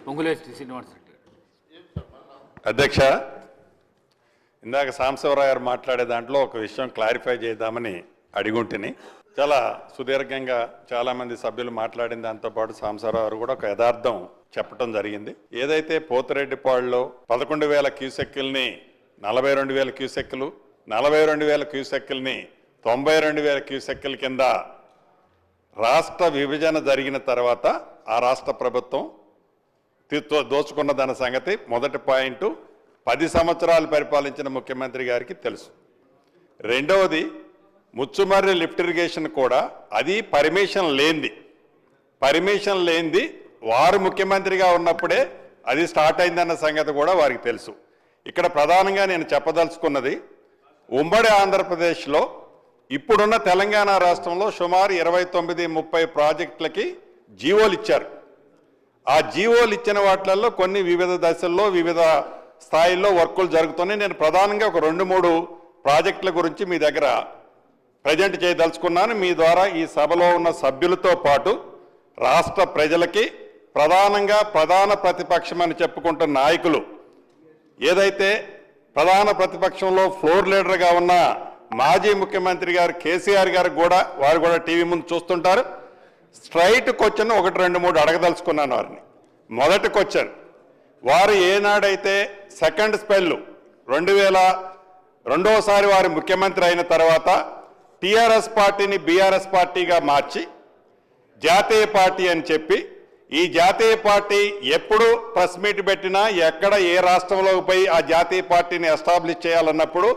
పొంగులేటి శ్రీనివాసరెడ్డి. అధ్యక్ష, ఇందాక సాంబశివరావు గారు మాట్లాడే దాంట్లో ఒక విషయం క్లారిఫై చేద్దామని అడిగుంటిని. చాలా సుదీర్ఘంగా చాలామంది సభ్యులు మాట్లాడిన దాంతోపాటు సాంబశివరావు గారు కూడా ఒక యథార్థం చెప్పడం జరిగింది. ఏదైతే పోతిరెడ్డిపాడులో 11,000 క్యూసెక్కుల్ని 42,000 క్యూసెక్కులు, 42,000 క్యూసెక్కుల్ని 92,000 క్యూసెక్కుల కింద రాష్ట్ర విభజన జరిగిన తర్వాత ఆ రాష్ట్ర ప్రభుత్వం దోచుకున్నదన్న సంగతి మొదటి పాయింట్ 10 సంవత్సరాలు పరిపాలించిన ముఖ్యమంత్రి గారికి తెలుసు. రెండవది, ముచ్చుమర్రి లిఫ్ట్ ఇరిగేషన్ కూడా అది పర్మిషన్ లేనిది వారు ముఖ్యమంత్రిగా ఉన్నప్పుడే అది స్టార్ట్ అయిందన్న సంగతి కూడా వారికి తెలుసు. ఇక్కడ ప్రధానంగా నేను చెప్పదలుచుకున్నది, ఉమ్మడి ఆంధ్రప్రదేశ్లో ఇప్పుడున్న తెలంగాణ రాష్ట్రంలో సుమారు 29-30 ప్రాజెక్టులకి జీవోలు ఇచ్చారు. ఆ జీవోలు ఇచ్చిన వాటిల్లో కొన్ని వివిధ దశల్లో వివిధ స్థాయిల్లో వర్కులు జరుగుతున్నాయి. నేను ప్రధానంగా ఒక 2-3 ప్రాజెక్టుల గురించి మీ దగ్గర ప్రజెంట్ చేయదలుచుకున్నాను. మీ ద్వారా ఈ సభలో ఉన్న సభ్యులతో పాటు రాష్ట్ర ప్రజలకి, ప్రధానంగా ప్రధాన ప్రతిపక్షం అని చెప్పుకుంటున్న నాయకులు, ఏదైతే ప్రధాన ప్రతిపక్షంలో ఫ్లోర్ లీడర్గా ఉన్న మాజీ ముఖ్యమంత్రి గారు కేసీఆర్ గారు కూడా, వారు కూడా టీవీ ముందు చూస్తుంటారు. స్ట్రైట్ క్వశ్చన్ 1-2-3 అడగదలుచుకున్నాను వారిని. మొదటి క్వశ్చన్, వారు ఏనాడైతే సెకండ్ స్పెల్ 2002 వారి ముఖ్యమంత్రి అయిన తర్వాత టీఆర్ఎస్ పార్టీని బీఆర్ఎస్ పార్టీగా మార్చి జాతీయ పార్టీ అని చెప్పి, ఈ జాతీయ పార్టీ ఎప్పుడు ప్రెస్ మీట్ పెట్టినా ఎక్కడ ఏ రాష్ట్రంలో పోయి ఆ జాతీయ పార్టీని ఎస్టాబ్లిష్ చేయాలన్నప్పుడు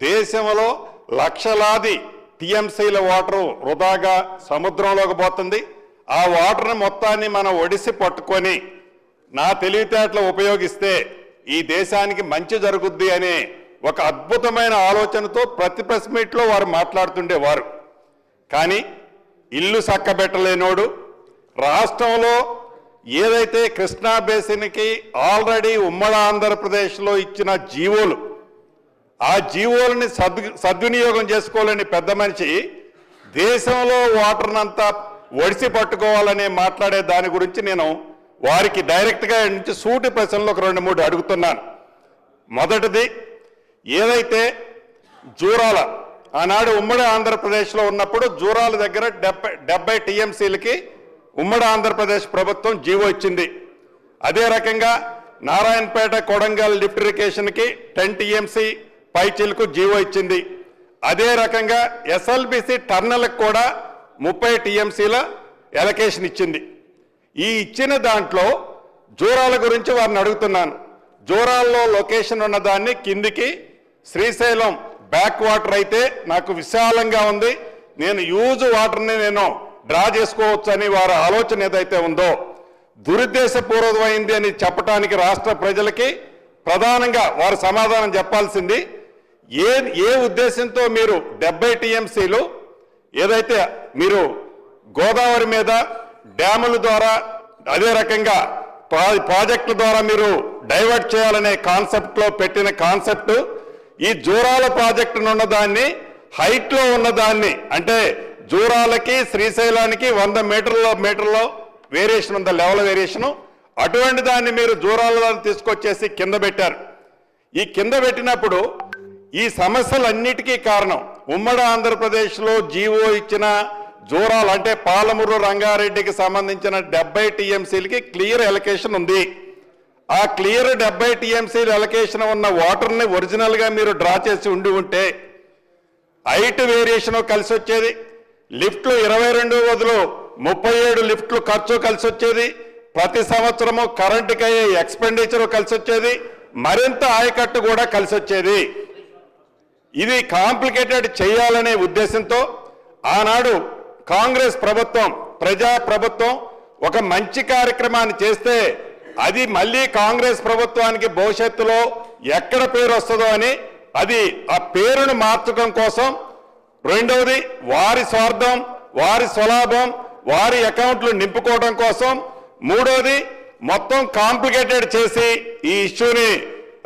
దేశంలో లక్షలాది టీఎంసీల వాటరు వృధాగా సముద్రంలోకి పోతుంది. ఆ వాటర్ని మొత్తాన్ని మనం ఒడిసి పట్టుకొని నా తెలివితేటలు ఉపయోగిస్తే ఈ దేశానికి మంచి జరుగుద్ది అనే ఒక అద్భుతమైన ఆలోచనతో ప్రతి ప్రెస్ మీట్లో వారు మాట్లాడుతుండేవారు. కానీ ఇల్లు చక్కబెట్టలేనోడు, రాష్ట్రంలో ఏదైతే కృష్ణా బేసిన్కి ఆల్రెడీ ఉమ్మడి ఆంధ్రప్రదేశ్లో ఇచ్చిన జీవోలు, ఆ జీవోలని సద్వినియోగం చేసుకోవాలని పెద్ద మనిషి దేశంలో వాటర్నంతా ఒడిసి పట్టుకోవాలని మాట్లాడే దాని గురించి నేను వారికి డైరెక్ట్గా నుంచి సూటి ప్రశ్నలు ఒక 2-3 అడుగుతున్నాను. మొదటిది, ఏదైతే జూరాల ఆనాడు ఉమ్మడి ఆంధ్రప్రదేశ్లో ఉన్నప్పుడు జూరాల దగ్గర 70 టీఎంసీలకి ఉమ్మడి ఆంధ్రప్రదేశ్ ప్రభుత్వం జీవో ఇచ్చింది. అదే రకంగా నారాయణపేట కొడంగల్ లిఫ్ట్ ఇరిగేషన్కి 10 టీఎంసీ పైచిలకు జీవో ఇచ్చింది. అదే రకంగా ఎస్ఎల్బిసి టర్నల్కి కూడా 30 టీఎంసీల ఎలకేషన్ ఇచ్చింది. ఈ ఇచ్చిన దాంట్లో జూరాల గురించి వారిని అడుగుతున్నాను. జూరాల్లో లొకేషన్ ఉన్నదాన్ని కిందికి శ్రీశైలం బ్యాక్ వాటర్ అయితే నాకు విశాలంగా ఉంది, నేను యూజ్ వాటర్ని నేను డ్రా చేసుకోవచ్చు అని వారి ఆలోచన ఏదైతే ఉందో దురుద్దేశపూర్వకమైంది అని చెప్పడానికి రాష్ట్ర ప్రజలకి ప్రధానంగా వారు సమాధానం చెప్పాల్సింది. ఏ ఉద్దేశంతో మీరు 70 టీఎంసీలు ఏదైతే మీరు గోదావరి మీద డ్యాముల ద్వారా, అదే రకంగా ప్రాజెక్టుల ద్వారా మీరు డైవర్ట్ చేయాలనే కాన్సెప్ట్లో పెట్టిన కాన్సెప్ట్, ఈ జూరాల ప్రాజెక్టును ఉన్నదాన్ని హైట్లో ఉన్నదాన్ని, అంటే జూరాలకి శ్రీశైలానికి 100 మీటర్లో వేరియేషన్ ఉంది, లెవెల్ వేరియేషను, అటువంటి దాన్ని మీరు జూరాల తీసుకొచ్చేసి కింద పెట్టారు. ఈ కింద పెట్టినప్పుడు ఈ సమస్యలన్నిటికీ కారణం ఉమ్మడి ఆంధ్రప్రదేశ్లో జీవో ఇచ్చిన జూరాలు, అంటే పాలమూరు రంగారెడ్డికి సంబంధించిన 70 టీఎంసీలకి క్లియర్ ఎలకేషన్ ఉంది. ఆ క్లియర్ 70 టీఎంసీల ఎలకేషన్ ఉన్న వాటర్ని ఒరిజినల్గా మీరు డ్రా చేసి ఉంటే హైట్ వేరియేషన్ కలిసి వచ్చేది, లిఫ్ట్లు 22 బదులు 37 లిఫ్ట్లు ఖర్చు కలిసి వచ్చేది, ప్రతి సంవత్సరము కరెంటుకి అయ్యే ఎక్స్పెండిచర్ కలిసి వచ్చేది, మరింత ఆయకట్టు కూడా కలిసి వచ్చేది. ఇది కాంప్లికేటెడ్ చేయాలనే ఉద్దేశంతో ఆనాడు కాంగ్రెస్ ప్రభుత్వం, ప్రజా ప్రభుత్వం ఒక మంచి కార్యక్రమాన్ని చేస్తే అది మళ్ళీ కాంగ్రెస్ ప్రభుత్వానికి భవిష్యత్తులో ఎక్కడ పేరు వస్తుందో అని అది ఆ పేరును మార్చడం కోసం, రెండవది వారి స్వార్థం, వారి స్వలాభం, వారి అకౌంట్లు నింపుకోవడం కోసం, మూడోది మొత్తం కాంప్లికేటెడ్ చేసి ఈ ఇష్యూని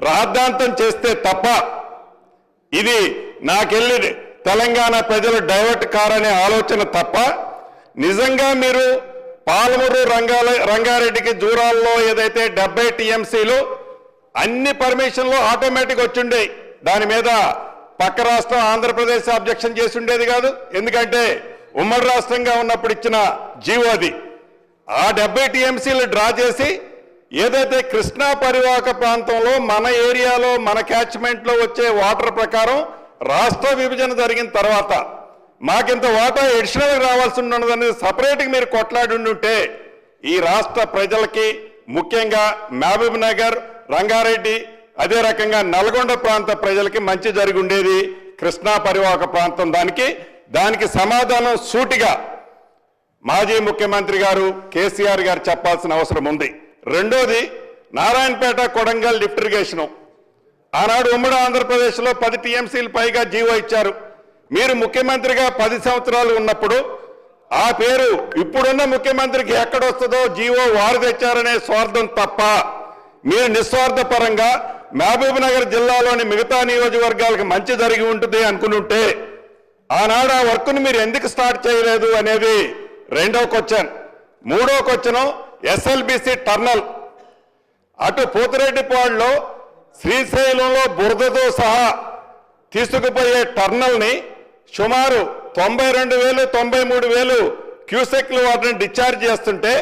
రాద్ధాంతం చేస్తే తప్ప ఇది నాకెళ్ళి తెలంగాణ ప్రజలు డైవర్ట్ కారనే ఆలోచన తప్ప, నిజంగా మీరు పాలమూరు రంగారెడ్డికి జూరాల్లో ఏదైతే 70 టీఎంసీలు అన్ని పర్మిషన్లు ఆటోమేటిక్ వచ్చిండే, దాని మీద పక్క రాష్ట్రం ఆంధ్రప్రదేశ్ అబ్జెక్షన్ చేసి ఉండేది కాదు. ఎందుకంటే ఉమ్మడి రాష్ట్రంగా ఉన్నప్పుడు ఇచ్చిన జీవో అది. ఆ 70 టీఎంసీలు డ్రా చేసి ఏదైతే కృష్ణా పరివాహక ప్రాంతంలో మన ఏరియాలో మన క్యాచ్మెంట్లో వచ్చే వాటర్ ప్రకారం రాష్ట్ర విభజన జరిగిన తర్వాత మాకింత వాటా ఎడిషనల్ రావాల్సి ఉన్నదని సపరేట్గా మీరు కొట్లాడి ఉంటే ఈ రాష్ట్ర ప్రజలకి, ముఖ్యంగా మహబూబ్ నగర్, రంగారెడ్డి, అదే రకంగా నల్గొండ ప్రాంత ప్రజలకి మంచి జరిగి ఉండేది. కృష్ణా పరివాహక ప్రాంతం దానికి సమాధానం సూటిగా మాజీ ముఖ్యమంత్రి గారు కేసీఆర్ గారు చెప్పాల్సిన అవసరం ఉంది. రెండోది, నారాయణపేట కొడంగల్ లిఫ్ట్ ఇరిగేషను. ఆనాడు ఉమ్మడి ఆంధ్రప్రదేశ్లో 10 టీఎంసీలు పైగా జీవో ఇచ్చారు. మీరు ముఖ్యమంత్రిగా 10 సంవత్సరాలు ఉన్నప్పుడు ఆ పేరు ఇప్పుడున్న ముఖ్యమంత్రికి ఎక్కడొస్తుందో జీవో వారు తెచ్చారనే స్వార్థం తప్ప మీరు నిస్వార్థపరంగా మహబూబ్ నగర్ జిల్లాలోని మిగతా నియోజకవర్గాలకు మంచి జరిగి ఉంటుంది అనుకుంటే ఆనాడు ఆ వర్క్ను మీరు ఎందుకు స్టార్ట్ చేయలేదు అనేది రెండో క్వశ్చన్. మూడో క్వశ్చన్, ఎస్ఎల్బిసి టర్నల్. అటు పోతిరెడ్డిపాడులో శ్రీశైలంలో బురదతో సహా తీసుకుపోయే టర్నల్ని సుమారు 92,000 93,000 క్యూసెక్లు వాటిని డిశ్చార్జ్ చేస్తుంటే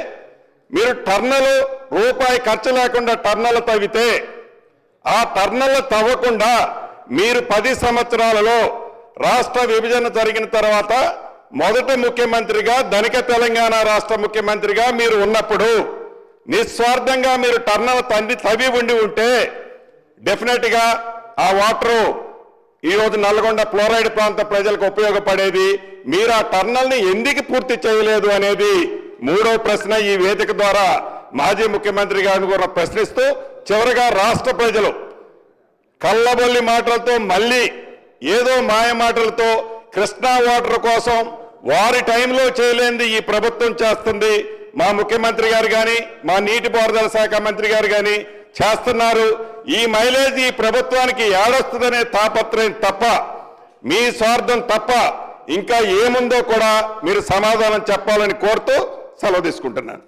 మీరు టర్నల్ రూపాయి ఖర్చు లేకుండా టర్నల్ తవ్వితే ఆ టర్నల్ తవ్వకుండా మీరు 10 సంవత్సరాలలో రాష్ట్ర విభజన జరిగిన తర్వాత మొదటి ముఖ్యమంత్రిగా, ధనిక తెలంగాణ రాష్ట్ర ముఖ్యమంత్రిగా మీరు ఉన్నప్పుడు నిస్వార్థంగా మీరు టర్నల్ తవ్వి ఉంటే డెఫినెట్గా ఆ వాటరు ఈరోజు నల్గొండ ఫ్లోరైడ్ ప్రాంత ప్రజలకు ఉపయోగపడేది. మీరు ఆ టర్నల్ని ఎందుకు పూర్తి చేయలేదు అనేది మూడో ప్రశ్న ఈ వేదిక ద్వారా మాజీ ముఖ్యమంత్రి గారిని కూడా ప్రశ్నిస్తూ, చివరిగా రాష్ట్ర ప్రజలు కళ్ళబొల్లి మాటలతో మళ్ళీ ఏదో మాయ మాటలతో కృష్ణా వాటర్ కోసం వారి టైంలో చేయలేనిది ఈ ప్రభుత్వం చేస్తుంది. మా ముఖ్యమంత్రి గారు కానీ, మా నీటిపారుదల శాఖ మంత్రి గారు కానీ చేస్తున్నారు. ఈ మైలేజ్ ఈ ప్రభుత్వానికి ఏడొస్తుందనే తాపత్రయం తప్ప, మీ స్వార్థం తప్ప ఇంకా ఏముందో కూడా మీరు సమాధానం చెప్పాలని కోరుతూ సెలవు తీసుకుంటున్నాను.